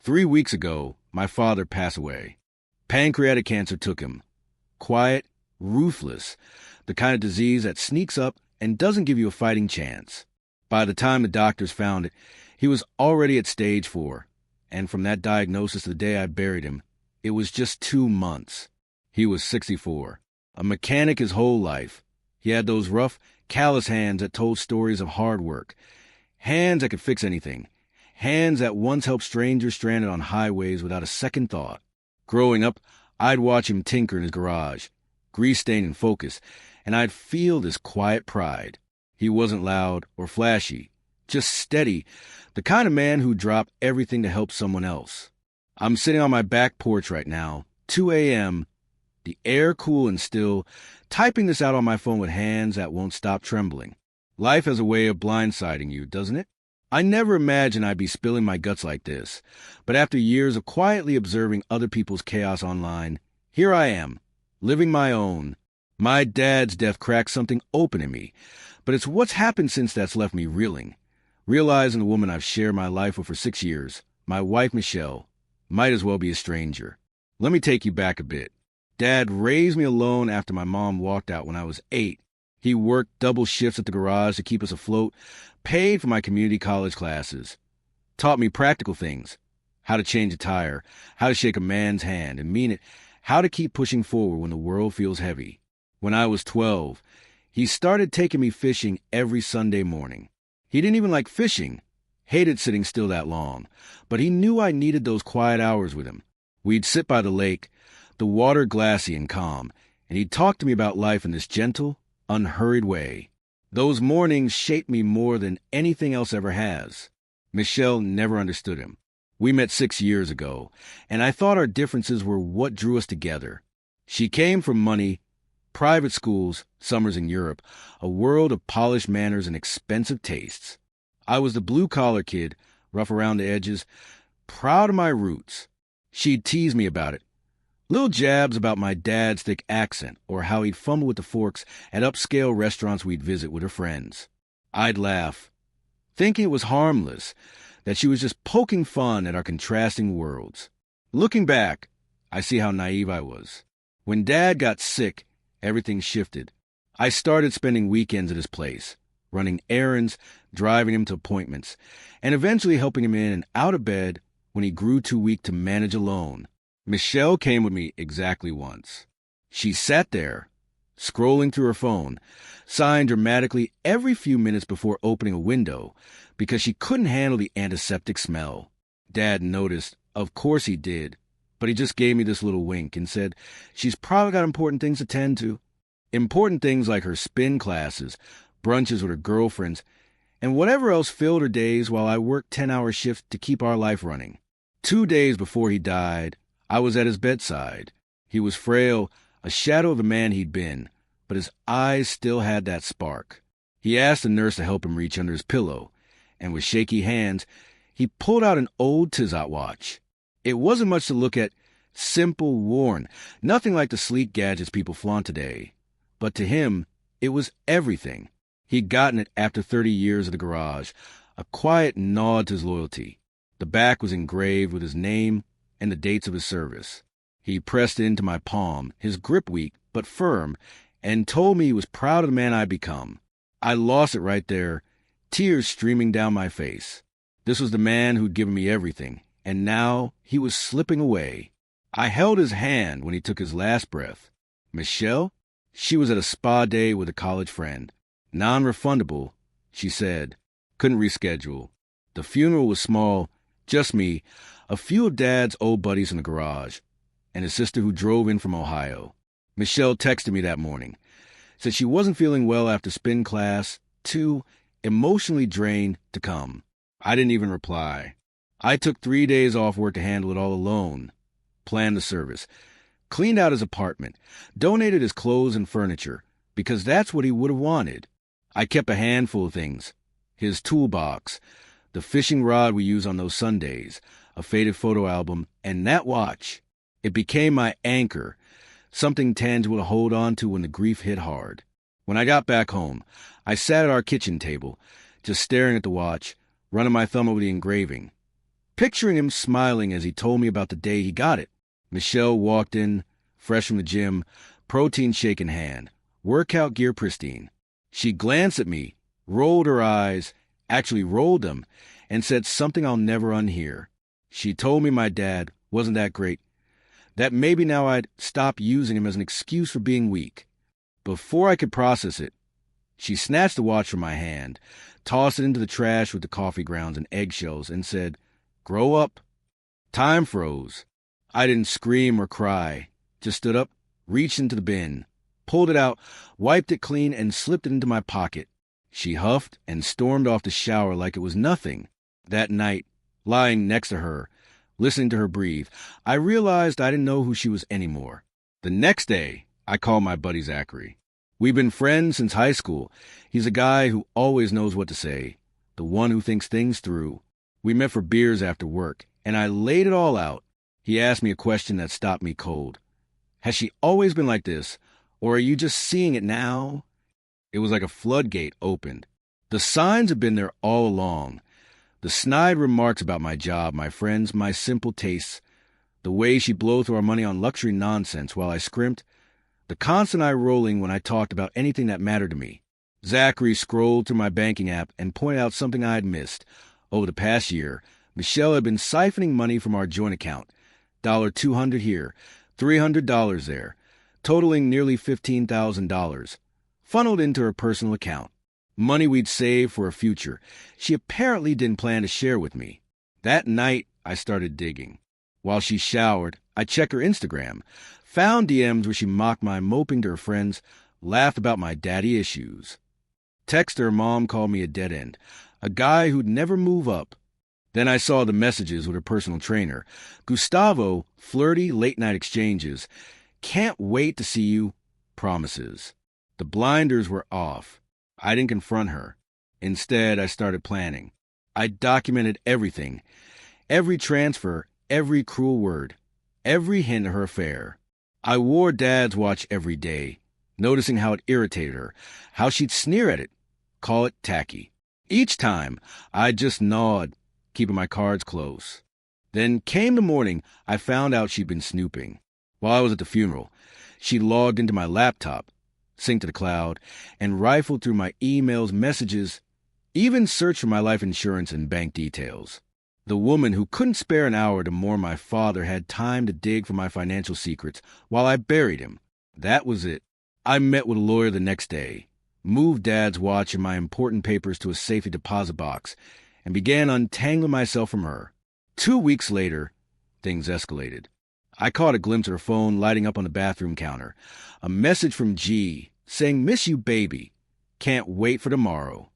3 weeks ago, my father passed away. Pancreatic cancer took him. Quiet, ruthless, the kind of disease that sneaks up and doesn't give you a fighting chance. By the time the doctors found it, he was already at stage 4, and from that diagnosis to the day I buried him, it was just 2 months. He was 64, a mechanic his whole life. He had those rough, callous hands that told stories of hard work, hands that could fix anything, hands that once helped strangers stranded on highways without a second thought. Growing up, I'd watch him tinker in his garage, grease-stained and focused, and I'd feel this quiet pride. He wasn't loud or flashy, just steady, the kind of man who dropped everything to help someone else. I'm sitting on my back porch right now, 2 a.m., the air cool and still, typing this out on my phone with hands that won't stop trembling. Life has a way of blindsiding you, doesn't it? I never imagined I'd be spilling my guts like this, but after years of quietly observing other people's chaos online, here I am, living my own. My dad's death cracked something open in me, but it's what's happened since that's left me reeling. Realizing the woman I've shared my life with for 6 years, my wife Michelle, might as well be a stranger. Let me take you back a bit. Dad raised me alone after my mom walked out when I was 8. He worked double shifts at the garage to keep us afloat, paid for my community college classes, taught me practical things, how to change a tire, how to shake a man's hand and mean it, how to keep pushing forward when the world feels heavy. When I was 12, he started taking me fishing every Sunday morning. He didn't even like fishing, hated sitting still that long, but he knew I needed those quiet hours with him. We'd sit by the lake, the water glassy and calm, and he'd talk to me about life in this gentle, unhurried way. Those mornings shaped me more than anything else ever has. Michelle never understood him. We met 6 years ago, and I thought our differences were what drew us together. She came from money, private schools, summers in Europe, a world of polished manners and expensive tastes. I was the blue-collar kid, rough around the edges, proud of my roots. She'd tease me about it. Little jabs about my dad's thick accent or how he'd fumble with the forks at upscale restaurants we'd visit with her friends. I'd laugh, thinking it was harmless, that she was just poking fun at our contrasting worlds. Looking back, I see how naive I was. When Dad got sick, everything shifted. I started spending weekends at his place, running errands, driving him to appointments, and eventually helping him in and out of bed when he grew too weak to manage alone. Michelle came with me exactly once. She sat there, scrolling through her phone, sighing dramatically every few minutes before opening a window because she couldn't handle the antiseptic smell. Dad noticed. Of course he did. But he just gave me this little wink and said, she's probably got important things to tend to. Important things like her spin classes, brunches with her girlfriends, and whatever else filled her days while I worked 10-hour shifts to keep our life running. 2 days before he died, I was at his bedside. He was frail, a shadow of the man he'd been, but his eyes still had that spark. He asked the nurse to help him reach under his pillow, and with shaky hands, he pulled out an old Tizot watch. It wasn't much to look at, simple, worn, nothing like the sleek gadgets people flaunt today. But to him, it was everything. He'd gotten it after 30 years of the garage, a quiet nod to his loyalty. The back was engraved with his name and the dates of his service. He pressed it into my palm, his grip weak but firm, and told me he was proud of the man I'd become. I lost it right there, tears streaming down my face. This was the man who'd given me everything, and now he was slipping away. I held his hand when he took his last breath. Michelle? She was at a spa day with a college friend. Non-refundable, she said. Couldn't reschedule. The funeral was small, just me, a few of Dad's old buddies in the garage, and his sister who drove in from Ohio. Michelle texted me that morning. Said she wasn't feeling well after spin class, too emotionally drained to come. I didn't even reply. I took 3 days off work to handle it all alone. Planned the service. Cleaned out his apartment. Donated his clothes and furniture, because that's what he would have wanted. I kept a handful of things. His toolbox, the fishing rod we use on those Sundays, a faded photo album, and that watch. It became my anchor, something tangible to hold on to when the grief hit hard. When I got back home, I sat at our kitchen table, just staring at the watch, running my thumb over the engraving. picturing him smiling as he told me about the day he got it. Michelle walked in, fresh from the gym, protein shake in hand, workout gear pristine. She glanced at me, rolled her eyes, actually rolled them, and said something I'll never unhear. She told me my dad wasn't that great, that maybe now I'd stop using him as an excuse for being weak. Before I could process it, she snatched the watch from my hand, tossed it into the trash with the coffee grounds and eggshells, and said, "Grow up." Time froze. I didn't scream or cry, just stood up, reached into the bin, pulled it out, wiped it clean, and slipped it into my pocket. She huffed and stormed off the shower like it was nothing. That night, lying next to her, listening to her breathe, I realized I didn't know who she was anymore. The next day, I called my buddy Zachary. We've been friends since high school. He's a guy who always knows what to say, the one who thinks things through. We met for beers after work, and I laid it all out. He asked me a question that stopped me cold. Has she always been like this, or are you just seeing it now? It was like a floodgate opened. The signs have been there all along. The snide remarks about my job, my friends, my simple tastes, the way she blows through our money on luxury nonsense while I scrimped, the constant eye rolling when I talked about anything that mattered to me. Zachary scrolled through my banking app and pointed out something I had missed. Over the past year, Michelle had been siphoning money from our joint account. $200 here, $300 there, totaling nearly $15,000, funneled into her personal account. Money we'd save for a future she apparently didn't plan to share with me. That night, I started digging. While she showered, I checked her Instagram, found DMs where she mocked my moping to her friends, laughed about my daddy issues. Text her mom called me a dead end, a guy who'd never move up. Then I saw the messages with her personal trainer. Gustavo, flirty late-night exchanges. Can't wait to see you. Promises. The blinders were off. I didn't confront her. Instead, I started planning. I documented everything. Every transfer, every cruel word, every hint of her affair. I wore Dad's watch every day, noticing how it irritated her, how she'd sneer at it, call it tacky. Each time, I just gnawed, keeping my cards close. Then came the morning I found out she'd been snooping. While I was at the funeral, she logged into my laptop, synced to the cloud, and rifled through my emails, messages, even searched for my life insurance and bank details. The woman who couldn't spare an hour to mourn my father had time to dig for my financial secrets while I buried him. That was it. I met with a lawyer the next day, moved Dad's watch and my important papers to a safety deposit box, and began untangling myself from her. 2 weeks later, things escalated. I caught a glimpse of her phone lighting up on the bathroom counter. A message from G saying, "Miss you, baby. Can't wait for tomorrow."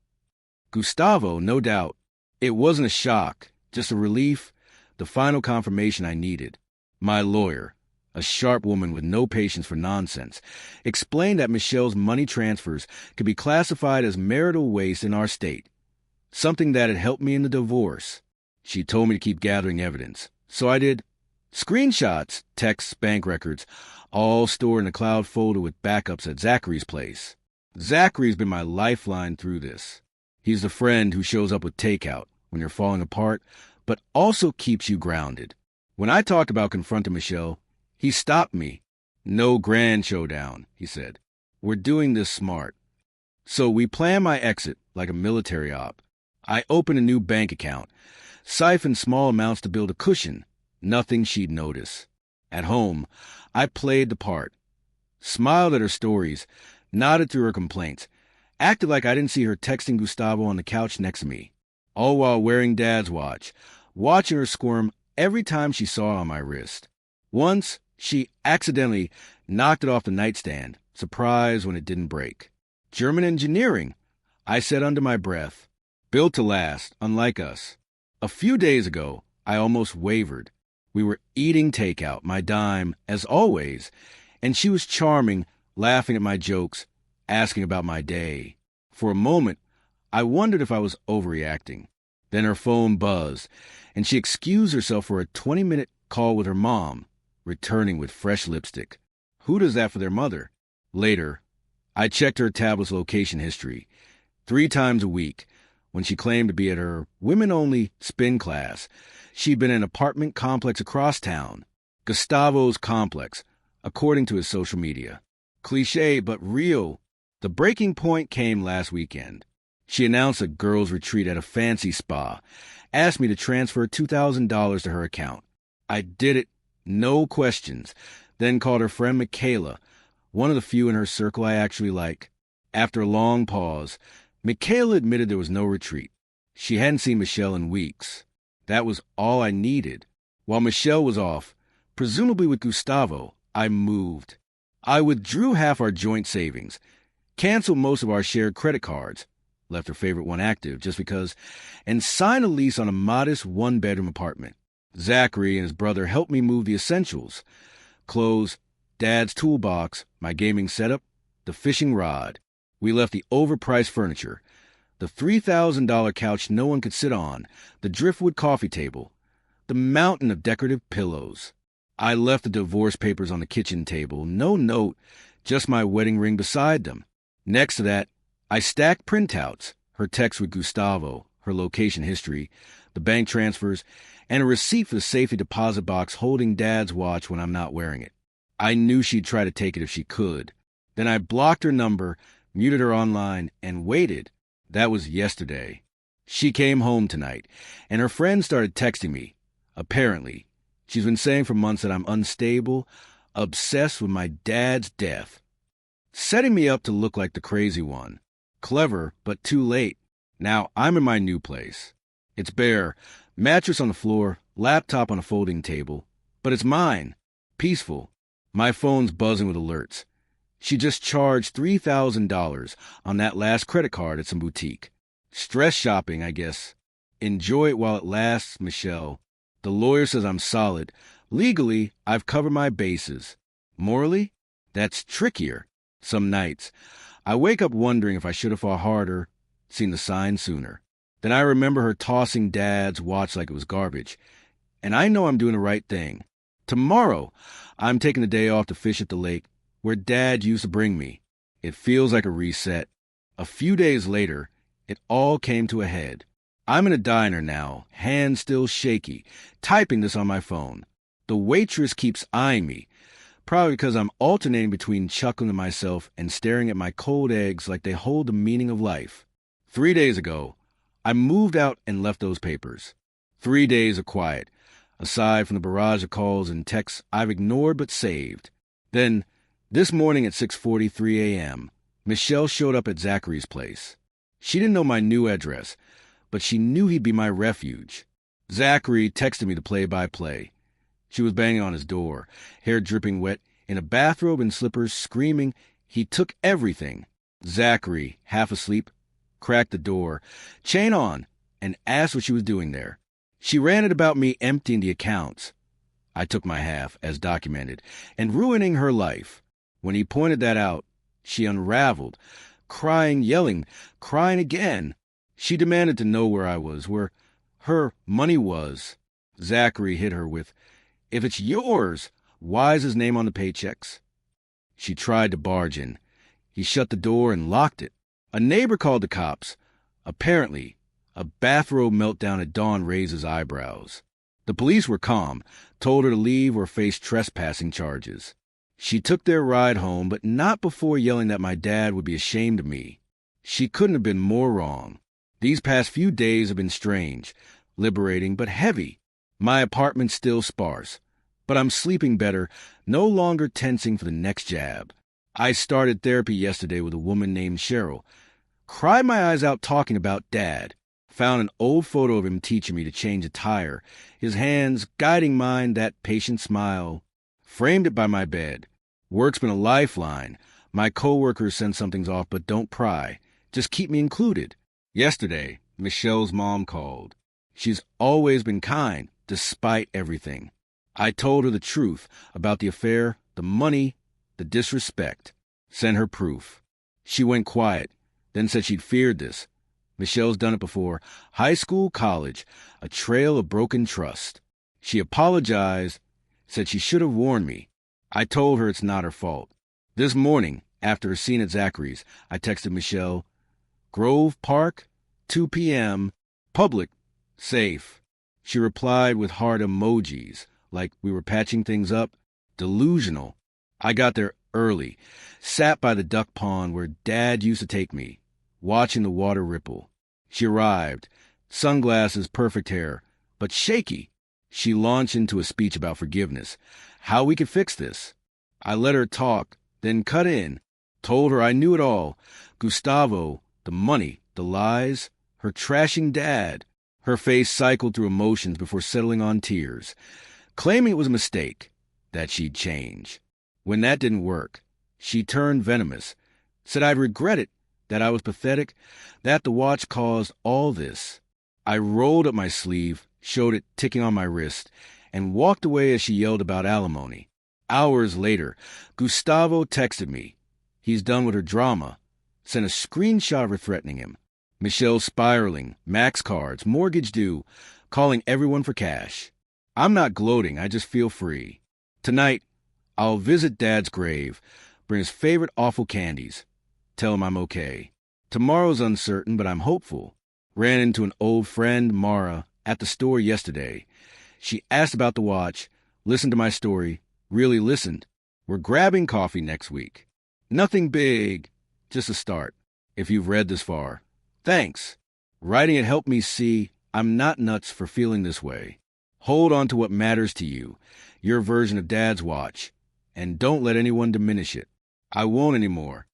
Gustavo, no doubt. It wasn't a shock, just a relief, the final confirmation I needed. My lawyer, a sharp woman with no patience for nonsense, explained that Michelle's money transfers could be classified as marital waste in our state, something that had helped me in the divorce. She told me to keep gathering evidence, so I did. Screenshots, texts, bank records, all stored in a cloud folder with backups at Zachary's place. Zachary's been my lifeline through this. He's the friend who shows up with takeout when you're falling apart, but also keeps you grounded. When I talked about confronting Michelle, he stopped me. "No grand showdown," he said. "We're doing this smart." So we planned my exit like a military op. I opened a new bank account, siphoned small amounts to build a cushion, nothing she'd notice. At home, I played the part, smiled at her stories, nodded through her complaints, acted like I didn't see her texting Gustavo on the couch next to me, all while wearing Dad's watch, watching her squirm every time she saw it on my wrist. Once, she accidentally knocked it off the nightstand, surprised when it didn't break. German engineering, I said under my breath. Built to last, unlike us. A few days ago, I almost wavered. We were eating takeout, my dime, as always, and she was charming, laughing at my jokes, asking about my day. For a moment, I wondered if I was overreacting. Then her phone buzzed, and she excused herself for a 20-minute call with her mom, returning with fresh lipstick. Who does that for their mother? Later, I checked her tablet's location history. 3 times a week, when she claimed to be at her women-only spin class, She'd been in an apartment complex across town, Gustavo's complex, according to his social media. Cliché, but real. The breaking point came last weekend. She announced a girls' retreat at a fancy spa, asked me to transfer $2,000 to her account. I did it, no questions, then called her friend Michaela, one of the few in her circle I actually like. After a long pause, Michaela admitted there was no retreat. She hadn't seen Michelle in weeks. That was all I needed. While Michelle was off, presumably with Gustavo, I moved. I withdrew half our joint savings, canceled most of our shared credit cards, left her favorite one active just because, and signed a lease on a modest one-bedroom apartment. Zachary and his brother helped me move the essentials: clothes, Dad's toolbox, my gaming setup, the fishing rod. We left the overpriced furniture, the $3,000 couch no one could sit on, the driftwood coffee table, the mountain of decorative pillows. I left the divorce papers on the kitchen table, no note, just my wedding ring beside them. Next to that, I stacked printouts, her text with Gustavo, her location history, the bank transfers, and a receipt for the safety deposit box holding Dad's watch when I'm not wearing it. I knew she'd try to take it if she could. Then I blocked her number, muted her online, and waited. That was yesterday. She came home tonight, and her friends started texting me. Apparently, she's been saying for months that I'm unstable, obsessed with my dad's death. Setting me up to look like the crazy one. Clever, but too late. Now I'm in my new place. It's bare, mattress on the floor, laptop on a folding table. But it's mine. Peaceful. My phone's buzzing with alerts. She just charged $3,000 on that last credit card at some boutique. Stress shopping, I guess. Enjoy it while it lasts, Michelle. The lawyer says I'm solid. Legally, I've covered my bases. Morally, that's trickier. Some nights, I wake up wondering if I should have fought harder, seen the signs sooner. Then I remember her tossing Dad's watch like it was garbage. And I know I'm doing the right thing. Tomorrow, I'm taking the day off to fish at the lake where Dad used to bring me. It feels like a reset. A few days later, it all came to a head. I'm in a diner now, hands still shaky, typing this on my phone. The waitress keeps eyeing me, probably because I'm alternating between chuckling to myself and staring at my cold eggs like they hold the meaning of life. 3 days ago, I moved out and left those papers. 3 days of quiet, aside from the barrage of calls and texts I've ignored but saved. Then, this morning at 6:43 a.m., Michelle showed up at Zachary's place. She didn't know my new address, but she knew he'd be my refuge. Zachary texted me the play-by-play. She was banging on his door, hair dripping wet, in a bathrobe and slippers, screaming he took everything. Zachary, half asleep, cracked the door, chain on, and asked what she was doing there. She ranted about me emptying the accounts. I took my half, as documented, and ruining her life. When he pointed that out, she unraveled, crying, yelling, crying again. She demanded to know where I was, where her money was. Zachary hit her with, "If it's yours, why's his name on the paychecks?" She tried to barge in. He shut the door and locked it. A neighbor called the cops. Apparently, a bathrobe meltdown at dawn raised his eyebrows. The police were calm, told her to leave or face trespassing charges. She took their ride home, but not before yelling that my dad would be ashamed of me. She couldn't have been more wrong. These past few days have been strange, liberating, but heavy. My apartment's still sparse, but I'm sleeping better, no longer tensing for the next jab. I started therapy yesterday with a woman named Cheryl. Cried my eyes out talking about Dad. Found an old photo of him teaching me to change a tire, his hands guiding mine, that patient smile. Framed it by my bed. Work's been a lifeline. My coworkers send something's off, but don't pry. Just keep me included. Yesterday, Michelle's mom called. She's always been kind, despite everything. I told her the truth about the affair, the money, the disrespect. Sent her proof. She went quiet, then said she'd feared this. Michelle's done it before. High school, college, a trail of broken trust. She apologized, said she should have warned me. I told her it's not her fault. This morning, after a scene at Zachary's, I texted Michelle, Grove Park, 2 p.m., public, safe. She replied with heart emojis, like we were patching things up. Delusional. I got there early, sat by the duck pond where Dad used to take me, watching the water ripple. She arrived, sunglasses, perfect hair, but shaky. She launched into a speech about forgiveness, how we could fix this. I let her talk, then cut in, told her I knew it all. Gustavo, the money, the lies, her trashing Dad. Her face cycled through emotions before settling on tears, claiming it was a mistake, that she'd change. When that didn't work, she turned venomous, said I'd regret it, that I was pathetic, that the watch caused all this. I rolled up my sleeve, showed it ticking on my wrist, and walked away as she yelled about alimony. Hours later, Gustavo texted me. He's done with her drama. Sent a screenshot of her threatening him. Michelle spiraling, max cards, mortgage due, calling everyone for cash. I'm not gloating, I just feel free. Tonight, I'll visit Dad's grave, bring his favorite awful candies, tell him I'm okay. Tomorrow's uncertain, but I'm hopeful. Ran into an old friend, Mara, at the store yesterday. She asked about the watch, listened to my story, really listened. We're grabbing coffee next week. Nothing big, just a start, if you've read this far. Thanks. Writing it helped me see I'm not nuts for feeling this way. Hold on to what matters to you, your version of Dad's watch, and don't let anyone diminish it. I won't anymore.